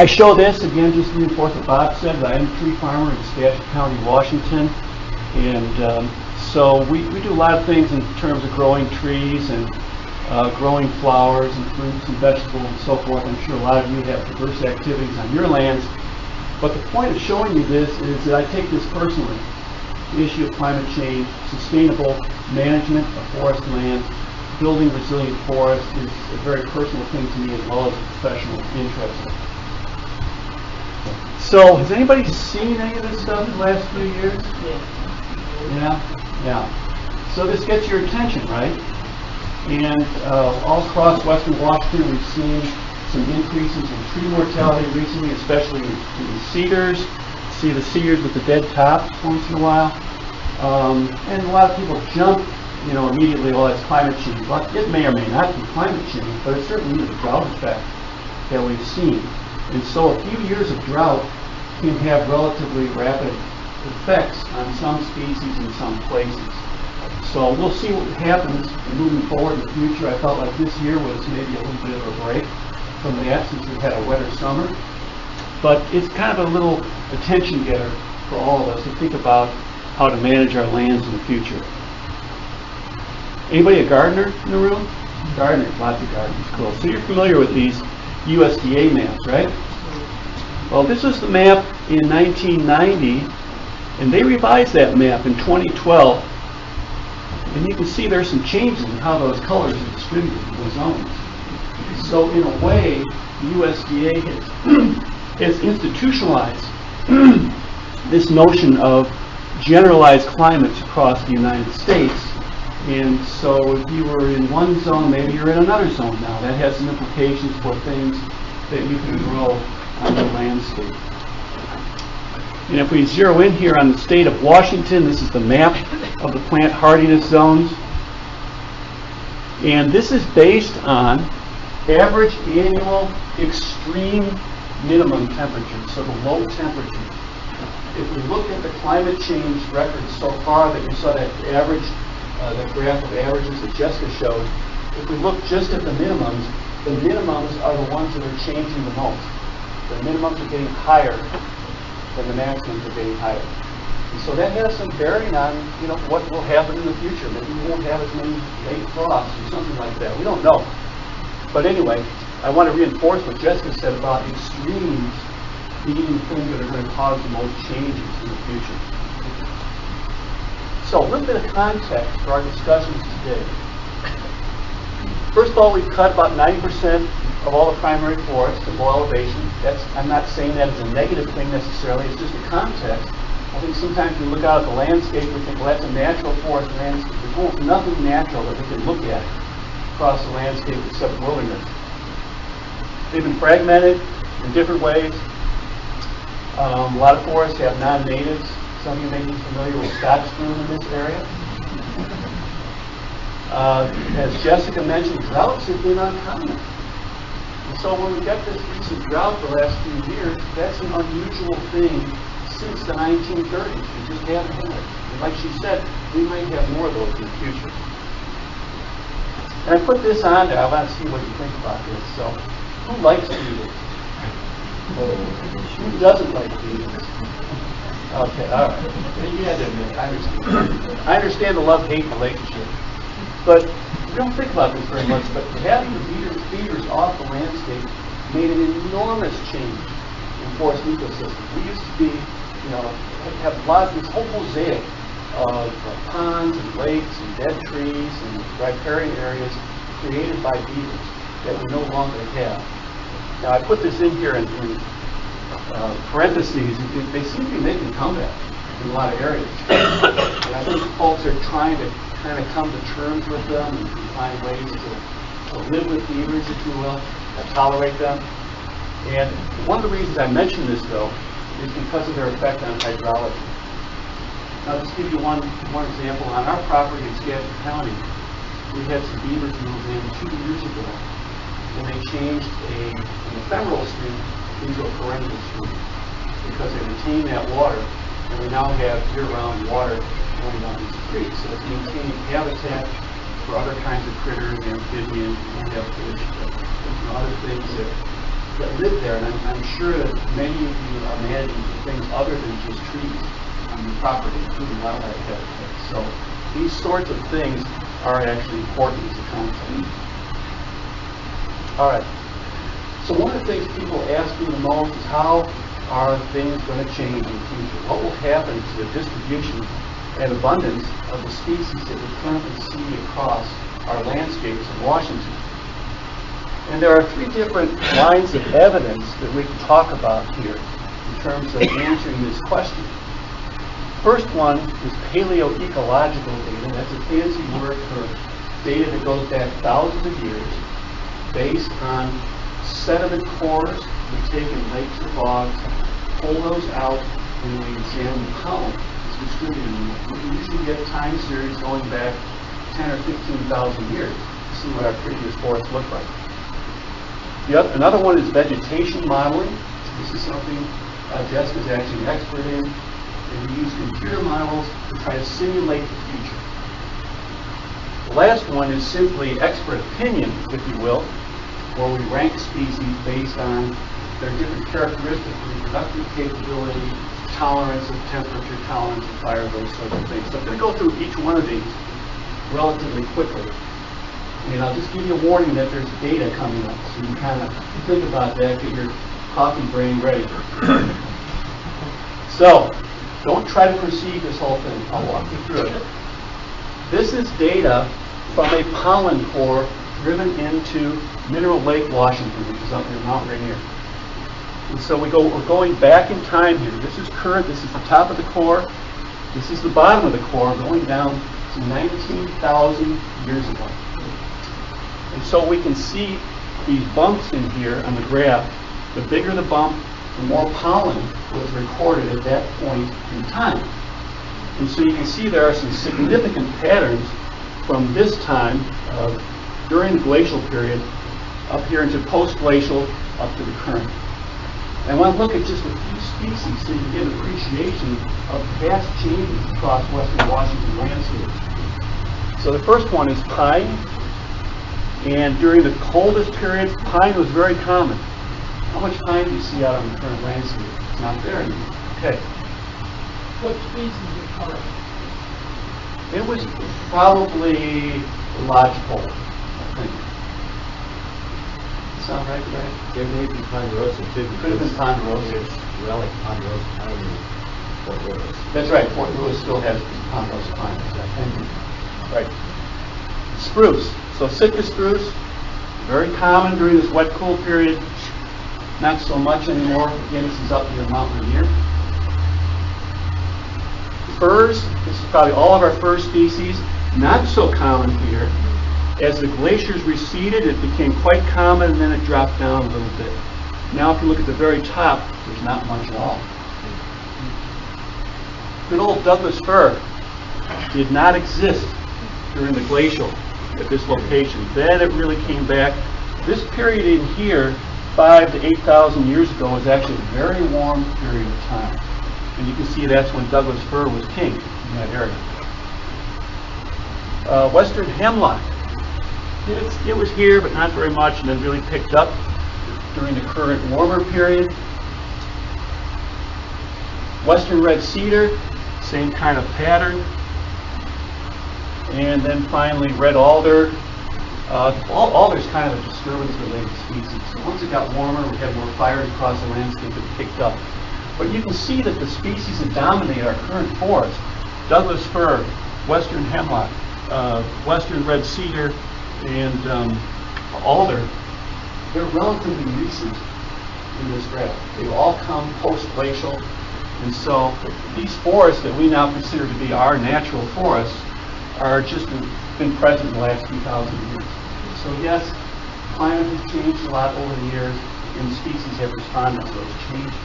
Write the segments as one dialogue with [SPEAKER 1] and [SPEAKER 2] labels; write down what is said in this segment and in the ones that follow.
[SPEAKER 1] I show this, again, just to reinforce what Bob said, that I am a tree farmer in Skagit County, Washington. And so we do a lot of things in terms of growing trees and growing flowers and fruits and vegetables and so forth. I'm sure a lot of you have diverse activities on your lands. But the point of showing you this is that I take this personally. The issue of climate change, sustainable management of forest land, building resilient forests is a very personal thing to me as well as a professional interest. So, has anybody seen any of this stuff in the last few years? Yeah. So this gets your attention, right? And all across western Washington, we've seen some increases in tree mortality recently, especially in cedars. See the cedars with the dead tops once in a while. And a lot of people jump, immediately, well, it's climate change. But it may or may not be climate change, but it's certainly the drought effect that we've seen. And so a few years of drought can have relatively rapid effects on some species in some places. So we'll see what happens moving forward in the future. I felt like this year was maybe a little bit of a break from that since we've had a wetter summer. But it's kind of a little attention getter for all of us to think about how to manage our lands in the future. Anybody a gardener in the room? Gardeners, lots of gardeners, cool. So you're familiar with these USDA maps, right? Well, this was the map in 1990, and they revised that map in 2012. And you can see there's some changes in how those colors are distributed in the zones. So in a way, the USDA has institutionalized this notion of generalized climates across the United States. And so if you were in one zone, maybe you're in another zone now. That has some implications for things that you can grow on the landscape. And if we zero in here on the state of Washington, this is the map of the plant hardiness zones. And this is based on average annual extreme minimum temperature, so the low temperature. If we look at the climate change records so far, that you saw that average, the graph of averages that Jessica showed, if we look just at the minimums are the ones that are changing the most. The minimums are getting higher than the maximums are getting higher. And so that has some bearing on, what will happen in the future. Maybe we won't have as many late frosts or something like that. We don't know. But anyway, I want to reinforce what Jessica said about extremes being the things that are going to cause the most changes in the future. So a little bit of context for our discussions today. First of all, we've cut about 90% of all the primary forests to below elevation. I'm not saying that as a negative thing necessarily, it's just a context. I think sometimes we look out at the landscape and we think, well, that's a natural forest landscape. There's almost nothing natural that we can look at across the landscape except wilderness. They've been fragmented in different ways. A lot of forests have non-natives. Some of you may be familiar with Scotch broom in this area. As Jessica mentioned, droughts have been uncommon. And so when we get this recent drought the last few years, that's an unusual thing since the 1930s. We just haven't had it. And like she said, we might have more of those in the future. And I put this on there. I want to see what you think about this. So, who likes beetles? Who doesn't like beetles? Okay, all right. You had to admit it. I understand. I understand the love-hate relationship. But we don't think about this very much, but having the feeders off the landscape made an enormous change in forest ecosystems. We used to be, have lots of this whole mosaic of ponds and lakes and dead trees and riparian areas created by beetles that we no longer have. Now I put this in here in parentheses. They seem to be making a comeback in a lot of areas. And I think folks are trying to kind of come to terms with them and find ways to live with beavers, if you will, and tolerate them. And one of the reasons I mention this, though, is because of their effect on hydrology. Now, just to give you one example, on our property in Skagit County, we had some beavers move in 2 years ago, and they changed an ephemeral stream into a perennial stream because they retain that water, and we now have year-round water going down these creeks. So it's maintaining habitat for other kinds of critters, amphibians, we have fish, other things that that live there, and I'm sure that many of you are managing things other than just trees on your property, including wildlife habitat. So these sorts of things are actually important as a concept. All right. So one of the things people ask me the most is how are things going to change in the future? What will happen to the distribution and abundance of the species that we currently see across our landscapes in Washington? And there are three different lines of evidence that we can talk about here in terms of answering this question. First one is paleoecological data. That's a fancy word for data that goes back thousands of years based on sediment cores we take in lakes or bogs, pull those out, and we examine the pollen that's distributed in them. We usually get time series going back 10 or 15,000 years to see what our previous forests look like. Another one is vegetation modeling. This is something Jessica's actually an expert in. And we use computer models to try to simulate the future. The last one is simply expert opinion, if you will, where we rank species based on their different characteristics, reproductive capability, tolerance of temperature, tolerance of fire, those sorts of things. So I'm going to go through each one of these relatively quickly. And I'll just give you a warning that there's data coming up, so you can kind of think about that, get your coffee brain ready. So, don't try to perceive this whole thing. I'll walk you through it. This is data from a pollen core driven into Mineral Lake, Washington, which is up near Mount Rainier. And so we're going back in time here. This is current, this is the top of the core, this is the bottom of the core, going down to 19,000 years ago. And so we can see these bumps in here on the graph. The bigger the bump, the more pollen was recorded at that point in time. And so you can see there are some significant patterns from this time, during the glacial period, up here into post-glacial, up to the current. I want to look at just a few species so you can get an appreciation of past changes across western Washington landscape. So the first one is pine. And during the coldest periods, pine was very common. How much pine do you see out on the current landscape? It's not there anymore. Okay.
[SPEAKER 2] What species of pine?
[SPEAKER 1] It was probably lodgepole, I think. Sound right, Greg?
[SPEAKER 3] There may be ponderosa too.
[SPEAKER 1] Could have been ponderosa.
[SPEAKER 3] There's relic ponderosa pine in Fort Lewis.
[SPEAKER 1] That's right. Fort Lewis still has ponderosa pine. Right. Spruce. So Sitka spruce, very common during this wet, cool period. Not so much anymore. Again, this is up near Mount Rainier. Firs. This is probably all of our fir species. Not so common here. As the glaciers receded, it became quite common, and then it dropped down a little bit. Now, if you look at the very top, there's not much at all. Good old Douglas fir did not exist during the glacial at this location. Then it really came back. This period in here, 5,000 to 8,000 years ago, was actually a very warm period of time. And you can see that's when Douglas fir was king in that area. Western hemlock. It was here, but not very much, and then really picked up during the current warmer period. Western red cedar, same kind of pattern. And then finally, red alder. Alder's kind of a disturbance-related species. So once it got warmer, we had more fires across the landscape, it picked up. But you can see that the species that dominate our current forest, Douglas fir, western hemlock, western red cedar, and alder, they're relatively recent in this graph. They all come post-glacial. And so these forests that we now consider to be our natural forests are just been present in the last 2,000 years. So yes, climate has changed a lot over the years, and species have responded to those changes.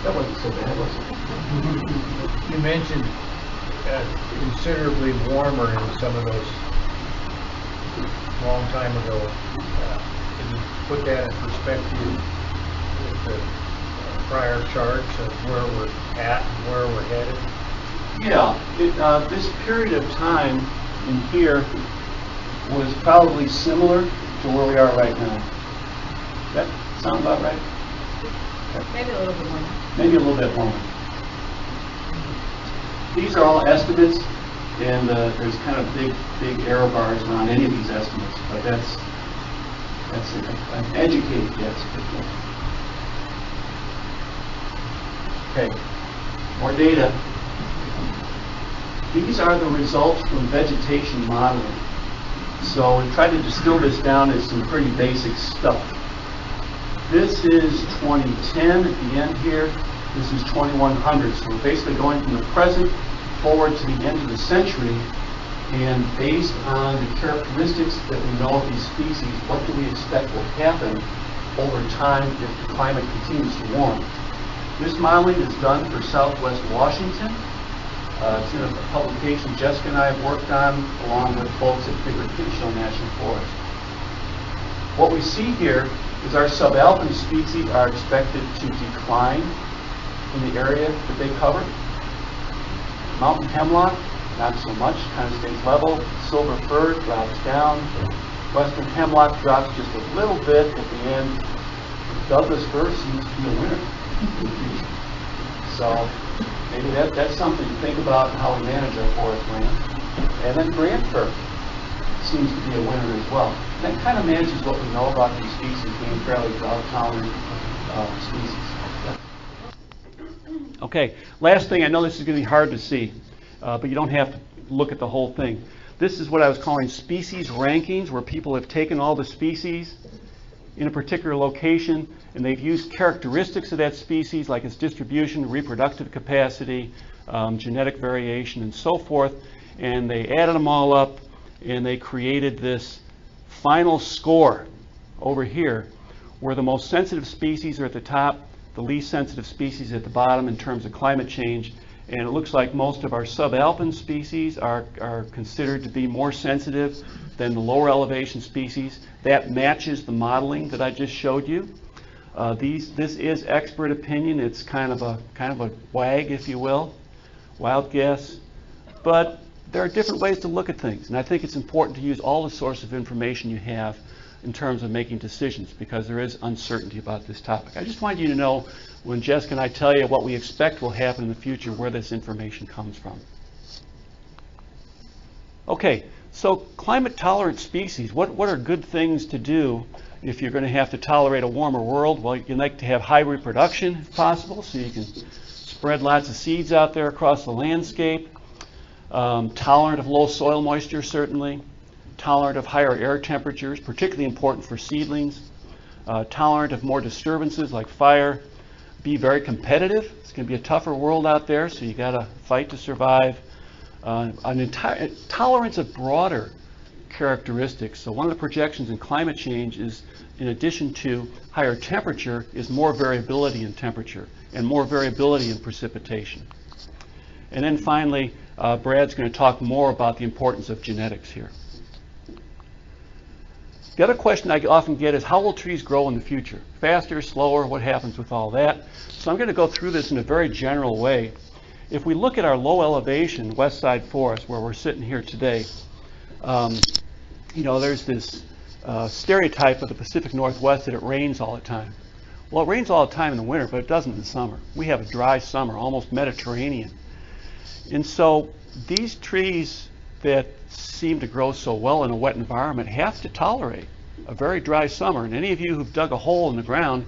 [SPEAKER 1] That wasn't so bad, was it?
[SPEAKER 4] You mentioned considerably warmer in some of those long time ago. Can you put that in perspective with the prior charts of where we're at and where we're headed?
[SPEAKER 1] Yeah, this period of time in here was probably similar to where we are right now. Sound about right?
[SPEAKER 2] Maybe a little bit more.
[SPEAKER 1] Maybe a little bit warmer. These are all estimates, and there's kind of big error bars around any of these estimates, but that's an educated guess. Okay, more data. These are the results from vegetation modeling. So we tried to distill this down as some pretty basic stuff. This is 2010 at the end here. This is 2100. So we're basically going from the present forward to the end of the century, and based on the characteristics that we know of these species, what do we expect will happen over time if the climate continues to warm? This modeling is done for Southwest Washington. It's in a publication Jessica and I have worked on, along with folks at Peterson National Forest. What we see here is our subalpine species are expected to decline in the area that they cover. Mountain hemlock, not so much, kind of stays level. Silver fir drops down. Western hemlock drops just a little bit at the end. Douglas fir seems to be a winner in the future. So maybe that's something to think about in how we manage our forest land. And then Grant fir seems to be a winner as well. And that kind of matches what we know about these species being fairly drought-tolerant species. Okay, last thing, I know this is going to be hard to see, but you don't have to look at the whole thing. This is what I was calling species rankings, where people have taken all the species in a particular location, and they've used characteristics of that species, like its distribution, reproductive capacity, genetic variation, and so forth, and they added them all up, and they created this final score over here, where the most sensitive species are at the top, the least sensitive species at the bottom in terms of climate change. And it looks like most of our subalpine species are considered to be more sensitive than the lower elevation species. That matches the modeling that I just showed you. This is expert opinion. It's kind of a wag, if you will, wild guess. But there are different ways to look at things, and I think it's important to use all the sources of information you have in terms of making decisions, because there is uncertainty about this topic. I just wanted you to know, when Jessica and I tell you what we expect will happen in the future, where this information comes from. Okay, so climate tolerant species, what are good things to do if you're going to have to tolerate a warmer world? Well, you'd like to have high reproduction if possible, so you can spread lots of seeds out there across the landscape. Tolerant of low soil moisture, certainly. Tolerant of higher air temperatures, particularly important for seedlings. Tolerant of more disturbances like fire. Be very competitive. It's going to be a tougher world out there, so you got to fight to survive. Tolerance of broader characteristics. So one of the projections in climate change is, in addition to higher temperature, is more variability in temperature and more variability in precipitation. And then finally, Brad's going to talk more about the importance of genetics here. The other question I often get is, how will trees grow in the future? Faster, slower, what happens with all that? So I'm going to go through this in a very general way. If we look at our low elevation west side forest, where we're sitting here today, there's this stereotype of the Pacific Northwest that it rains all the time. Well, it rains all the time in the winter, but it doesn't in the summer. We have a dry summer, almost Mediterranean. And so these trees that seem to grow so well in a wet environment have to tolerate a very dry summer. And any of you who've dug a hole in the ground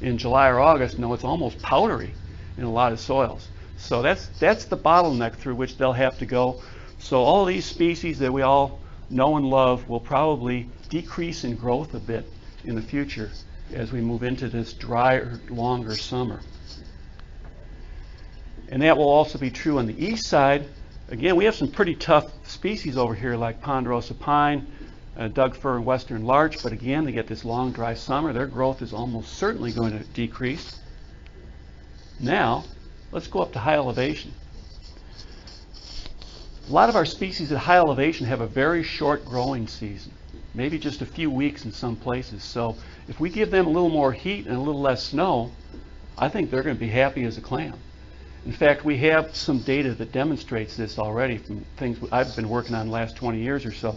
[SPEAKER 1] in July or August know it's almost powdery in a lot of soils. So that's the bottleneck through which they'll have to go. So all these species that we all know and love will probably decrease in growth a bit in the future as we move into this drier, longer summer. And that will also be true on the east side. Again, we have some pretty tough species over here, like ponderosa pine, Doug fir, and western larch, but again, they get this long, dry summer. Their growth is almost certainly going to decrease. Now, let's go up to high elevation. A lot of our species at high elevation have a very short growing season, maybe just a few weeks in some places. So if we give them a little more heat and a little less snow, I think they're going to be happy as a clam. In fact, we have some data that demonstrates this already from things I've been working on the last 20 years or so.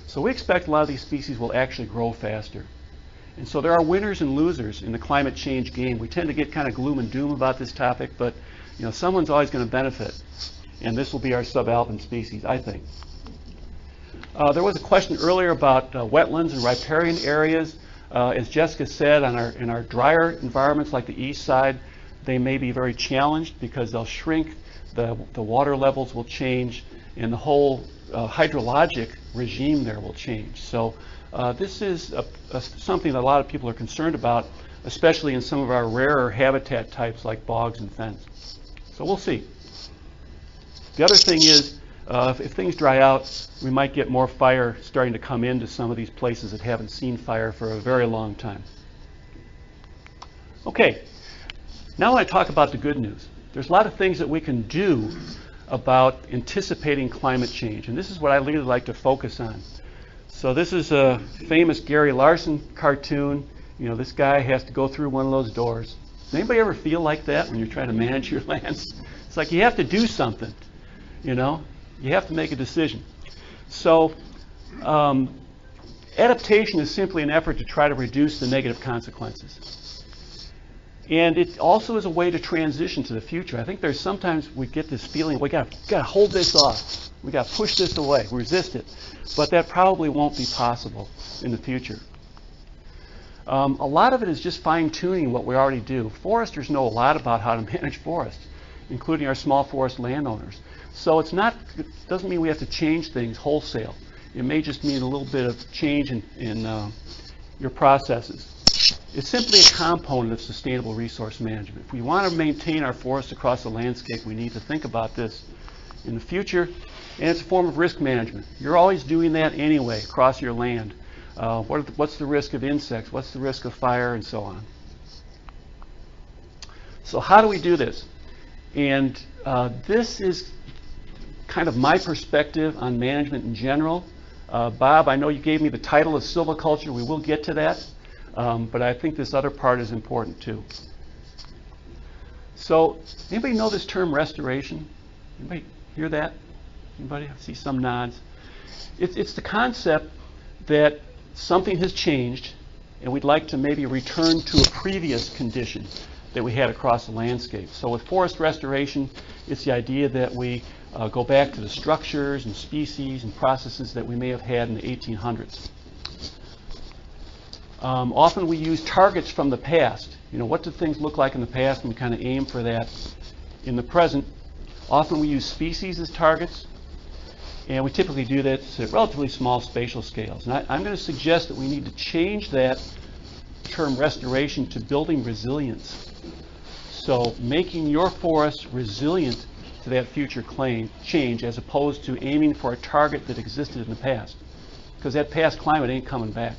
[SPEAKER 1] So we expect a lot of these species will actually grow faster. And so there are winners and losers in the climate change game. We tend to get kind of gloom and doom about this topic, but someone's always going to benefit. And this will be our subalpine species, I think. There was a question earlier about wetlands and riparian areas. As Jessica said, in our drier environments like the east side, they may be very challenged because they'll shrink, the water levels will change, and the whole hydrologic regime there will change. So this is something that a lot of people are concerned about, especially in some of our rarer habitat types like bogs and fens. So we'll see. The other thing is, if things dry out, we might get more fire starting to come into some of these places that haven't seen fire for a very long time. Okay, now I want to talk about the good news. There's a lot of things that we can do about anticipating climate change, and this is what I really like to focus on. So this is a famous Gary Larson cartoon. This guy has to go through one of those doors. Does anybody ever feel like that when you're trying to manage your lands? It's like you have to do something. You have to make a decision. So adaptation is simply an effort to try to reduce the negative consequences. And it also is a way to transition to the future. I think there's sometimes we get this feeling, we got to hold this off. We got to push this away, resist it. But that probably won't be possible in the future. A lot of it is just fine-tuning what we already do. Foresters know a lot about how to manage forests, including our small forest landowners. So it doesn't mean we have to change things wholesale. It may just mean a little bit of change in your processes. It's simply a component of sustainable resource management. If we want to maintain our forests across the landscape, we need to think about this in the future. And it's a form of risk management. You're always doing that anyway across your land. What's the risk of insects? What's the risk of fire? And so on. So how do we do this? And this is kind of my perspective on management in general. Bob, I know you gave me the title of silviculture. We will get to that. But I think this other part is important too. So anybody know this term restoration? Anybody hear that? Anybody? I see some nods. It's the concept that something has changed and we'd like to maybe return to a previous condition that we had across the landscape. So with forest restoration, it's the idea that we go back to the structures and species and processes that we may have had in the 1800s. Often we use targets from the past. What did things look like in the past, and we kind of aim for that in the present. Often we use species as targets, and we typically do that at relatively small spatial scales. And I'm going to suggest that we need to change that term restoration to building resilience. So making your forest resilient to that future change as opposed to aiming for a target that existed in the past, because that past climate ain't coming back.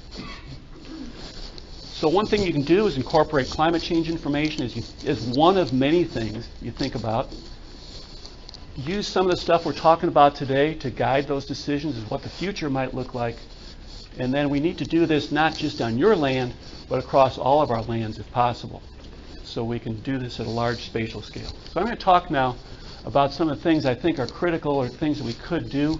[SPEAKER 1] So one thing you can do is incorporate climate change information as one of many things you think about. Use some of the stuff we're talking about today to guide those decisions as what the future might look like. And then we need to do this not just on your land, but across all of our lands if possible. So we can do this at a large spatial scale. So I'm going to talk now about some of the things I think are critical or things that we could do.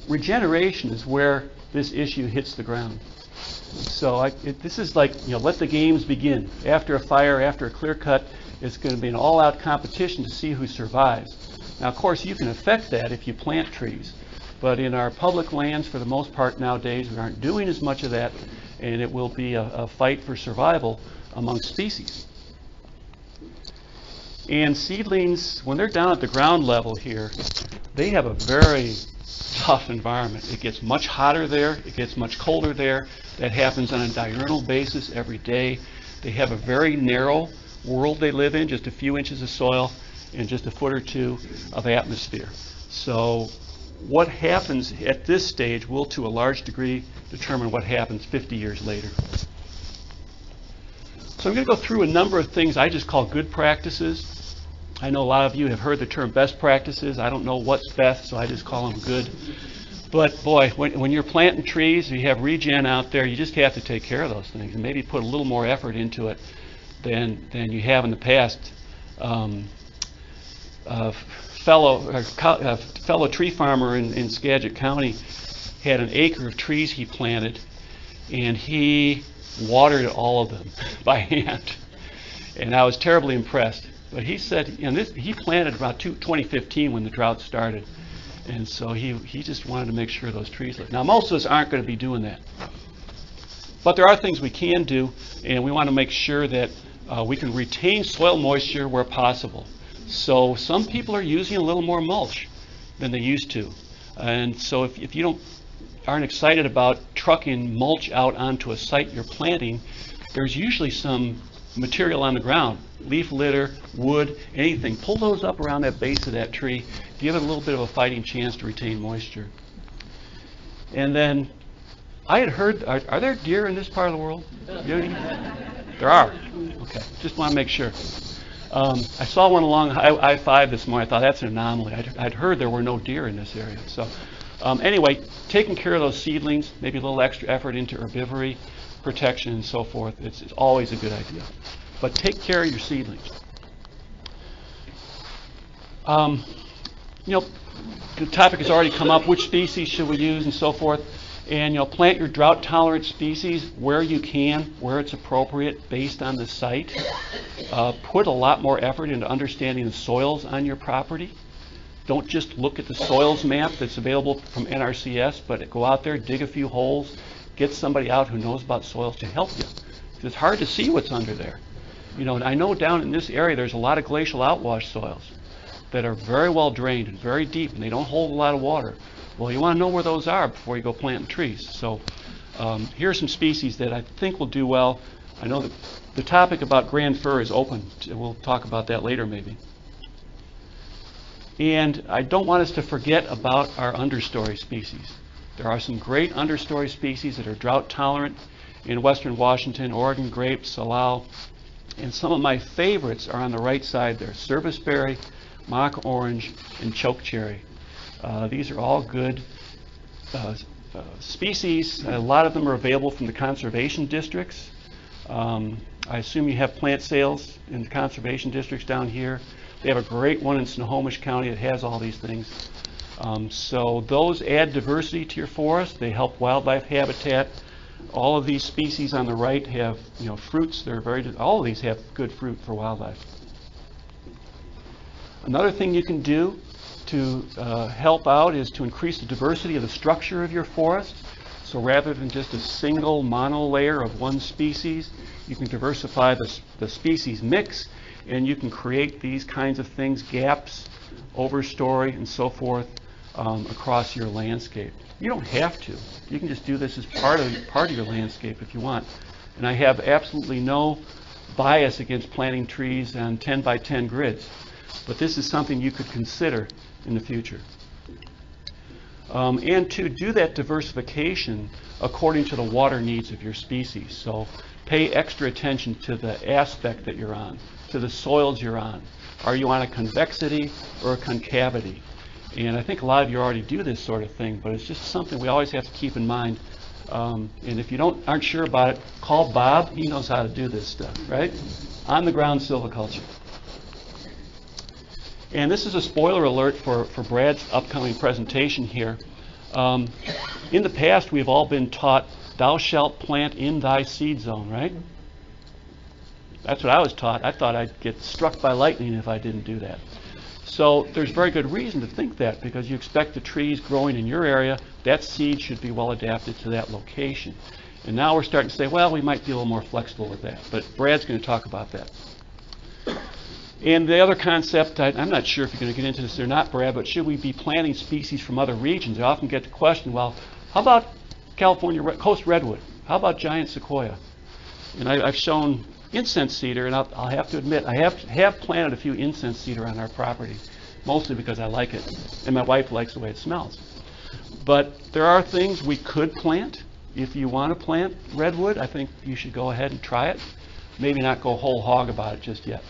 [SPEAKER 1] Regeneration is where this issue hits the ground. So this is like, let the games begin. After a fire, after a clear cut, it's going to be an all-out competition to see who survives. Now, of course, you can affect that if you plant trees. But in our public lands, for the most part nowadays, we aren't doing as much of that, and it will be a fight for survival among species. And seedlings, when they're down at the ground level here, they have a very tough environment. It gets much hotter there. It gets much colder there. That happens on a diurnal basis every day. They have a very narrow world they live in, just a few inches of soil and just a foot or two of atmosphere. So what happens at this stage will, to a large degree, determine what happens 50 years later. So I'm going to go through a number of things I just call good practices. I know a lot of you have heard the term best practices. I don't know what's best, so I just call them good. But boy, when you're planting trees, you have regen out there, you just have to take care of those things and maybe put a little more effort into it than you have in the past. A fellow tree farmer in Skagit County had an acre of trees he planted, and he watered all of them by hand. And I was terribly impressed. But he said, and he planted about 2015 when the drought started. And so he just wanted to make sure those trees lived. Now, most of us aren't going to be doing that. But there are things we can do, and we want to make sure that we can retain soil moisture where possible. So some people are using a little more mulch than they used to. And so if you aren't excited about trucking mulch out onto a site you're planting, there's usually some material on the ground, leaf litter, wood, anything. Pull those up around that base of that tree. Give it a little bit of a fighting chance to retain moisture. And then I had heard, are there deer in this part of the world? There are. Okay, just want to make sure. I saw one along I-5 this morning. I thought that's an anomaly. I'd heard there were no deer in this area. So anyway, taking care of those seedlings, maybe a little extra effort into herbivory protection and so forth, it's always a good idea. But take care of your seedlings. The topic has already come up, which species should we use and so forth. And plant your drought tolerant species where you can, where it's appropriate based on the site. Put a lot more effort into understanding the soils on your property. Don't just look at the soils map that's available from NRCS, but go out there, dig a few holes, get somebody out who knows about soils to help you. It's hard to see what's under there. And I know down in this area there's a lot of glacial outwash soils that are very well drained and very deep, and they don't hold a lot of water. Well, you want to know where those are before you go planting trees. So here are some species that I think will do well. I know that the topic about grand fir is open. We'll talk about that later maybe. And I don't want us to forget about our understory species. There are some great understory species that are drought tolerant in western Washington, Oregon grape, salal. And some of my favorites are on the right side there: serviceberry, mock orange, and chokecherry. These are all good species. A lot of them are available from the conservation districts. I assume you have plant sales in the conservation districts down here. They have a great one in Snohomish County that has all these things. So those add diversity to your forest. They help wildlife habitat. All of these species on the right have fruits. They're all of these have good fruit for wildlife. Another thing you can do to help out is to increase the diversity of the structure of your forest. So rather than just a single monolayer of one species, you can diversify the species mix, and you can create these kinds of things, gaps, overstory, and so forth, across your landscape. You don't have to. You can just do this as part of your landscape if you want. And I have absolutely no bias against planting trees on 10 by 10 grids, but this is something you could consider in the future. And to do that diversification according to the water needs of your species. So pay extra attention to the aspect that you're on, to the soils you're on. Are you on a convexity or a concavity? And I think a lot of you already do this sort of thing, but it's just something we always have to keep in mind. And if you aren't sure about it, call Bob. He knows how to do this stuff, right? On the ground silviculture. And this is a spoiler alert for Brad's upcoming presentation here. In the past, we've all been taught, thou shalt plant in thy seed zone, right? That's what I was taught. I thought I'd get struck by lightning if I didn't do that. So there's very good reason to think that, because you expect the trees growing in your area, that seed should be well adapted to that location. And now we're starting to say, well, we might be a little more flexible with that. But Brad's going to talk about that. And the other concept, I'm not sure if you're going to get into this or not, Brad, but should we be planting species from other regions? I often get the question, well, how about California coast redwood? How about giant sequoia? And I've shown incense cedar, and I'll have to admit, I have planted a few incense cedar on our property, mostly because I like it, and my wife likes the way it smells. But there are things we could plant. If you want to plant redwood, I think you should go ahead and try it. Maybe not go whole hog about it just yet.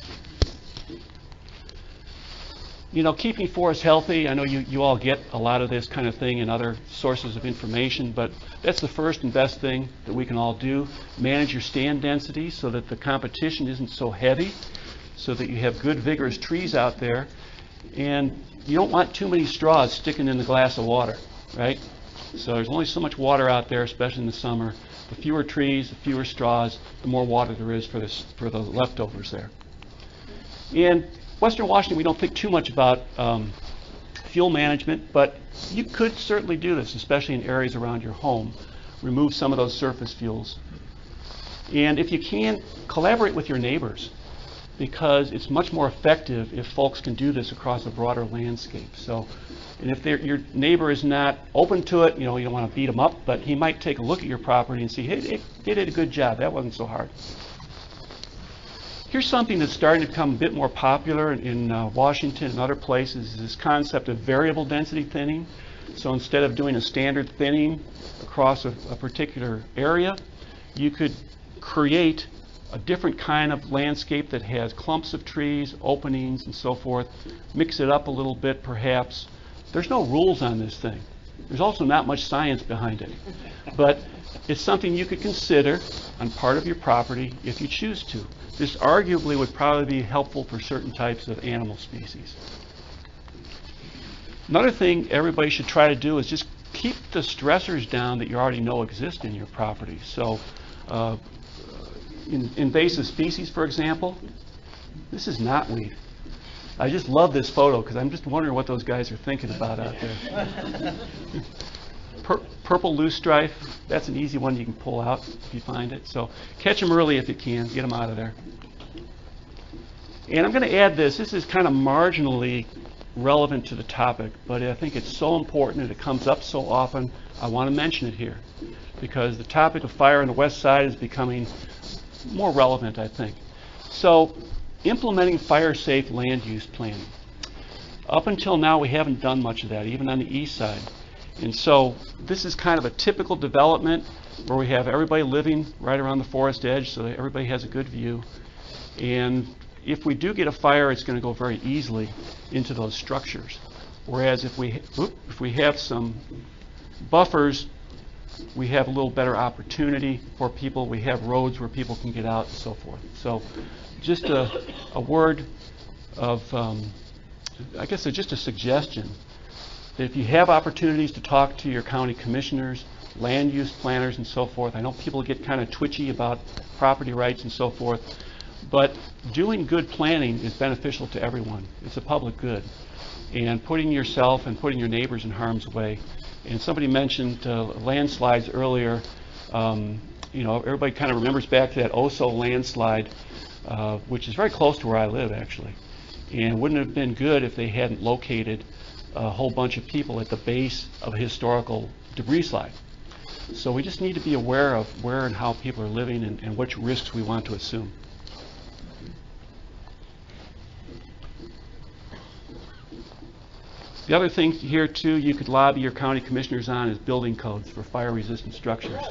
[SPEAKER 1] Keeping forests healthy, I know you all get a lot of this kind of thing in other sources of information, but that's the first and best thing that we can all do. Manage your stand density so that the competition isn't so heavy, so that you have good, vigorous trees out there. And you don't want too many straws sticking in the glass of water, right? So there's only so much water out there, especially in the summer. The fewer trees, the fewer straws, the more water there is for the leftovers there. In Western Washington, we don't think too much about fuel management, but you could certainly do this, especially in areas around your home. Remove some of those surface fuels. And if you can, collaborate with your neighbors, because it's much more effective if folks can do this across a broader landscape. So, and if your neighbor is not open to it, you don't want to beat him up, but he might take a look at your property and see, hey, they did a good job. That wasn't so hard. Here's something that's starting to become a bit more popular in Washington and other places, is this concept of variable density thinning. So instead of doing a standard thinning across a particular area, you could create a different kind of landscape that has clumps of trees, openings, and so forth. Mix it up a little bit, perhaps. There's no rules on this thing. There's also not much science behind it. But it's something you could consider on part of your property if you choose to. This arguably would probably be helpful for certain types of animal species. Another thing everybody should try to do is just keep the stressors down that you already know exist in your property. So in invasive species, for example, this is knotweed. I just love this photo because I'm just wondering what those guys are thinking about out there. Purple loosestrife, that's an easy one you can pull out if you find it. So catch them early if you can, get them out of there. And I'm going to add this. This is kind of marginally relevant to the topic, but I think it's so important and it comes up so often, I want to mention it here, because the topic of fire on the west side is becoming more relevant, I think. So, implementing fire-safe land use planning. Up until now, we haven't done much of that, even on the east side. And so, this is kind of a typical development where we have everybody living right around the forest edge, so that everybody has a good view. And if we do get a fire, it's going to go very easily into those structures. Whereas if we have some buffers, we have a little better opportunity for people. We have roads where people can get out and so forth. So just a word of, I guess just a suggestion, that if you have opportunities to talk to your county commissioners, land use planners and so forth, I know people get kind of twitchy about property rights and so forth, but doing good planning is beneficial to everyone. It's a public good. And putting yourself and putting your neighbors in harm's way. And somebody mentioned landslides earlier. Everybody kind of remembers back to that Oso landslide, which is very close to where I live, actually. And wouldn't have been good if they hadn't located a whole bunch of people at the base of a historical debris slide. So we just need to be aware of where and how people are living and which risks we want to assume. The other thing here too you could lobby your county commissioners on is building codes for fire resistant structures.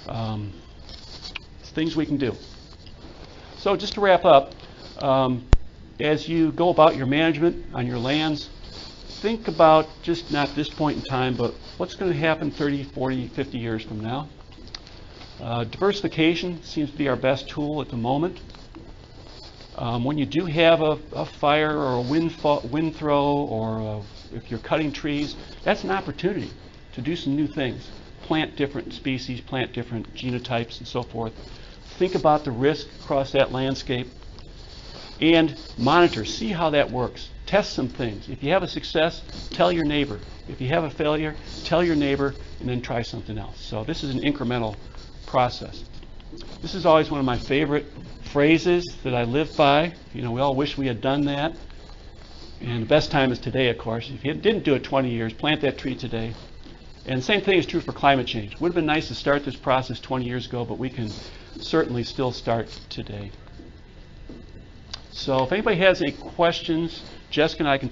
[SPEAKER 1] It's things we can do. So just to wrap up, as you go about your management on your lands, think about just not this point in time, but what's going to happen 30, 40, 50 years from now. Diversification seems to be our best tool at the moment. When you do have a fire or a wind throw, or if you're cutting trees, that's an opportunity to do some new things. Plant different species, plant different genotypes and so forth. Think about the risk across that landscape and monitor, see how that works. Test some things. If you have a success, tell your neighbor. If you have a failure, tell your neighbor and then try something else. So this is an incremental process. This is always one of my favorite phrases that I live by. We all wish we had done that. And the best time is today, of course. If you didn't do it 20 years, plant that tree today. And the same thing is true for climate change. Would have been nice to start this process 20 years ago, but we can certainly still start today. So if anybody has any questions, Jessica and I can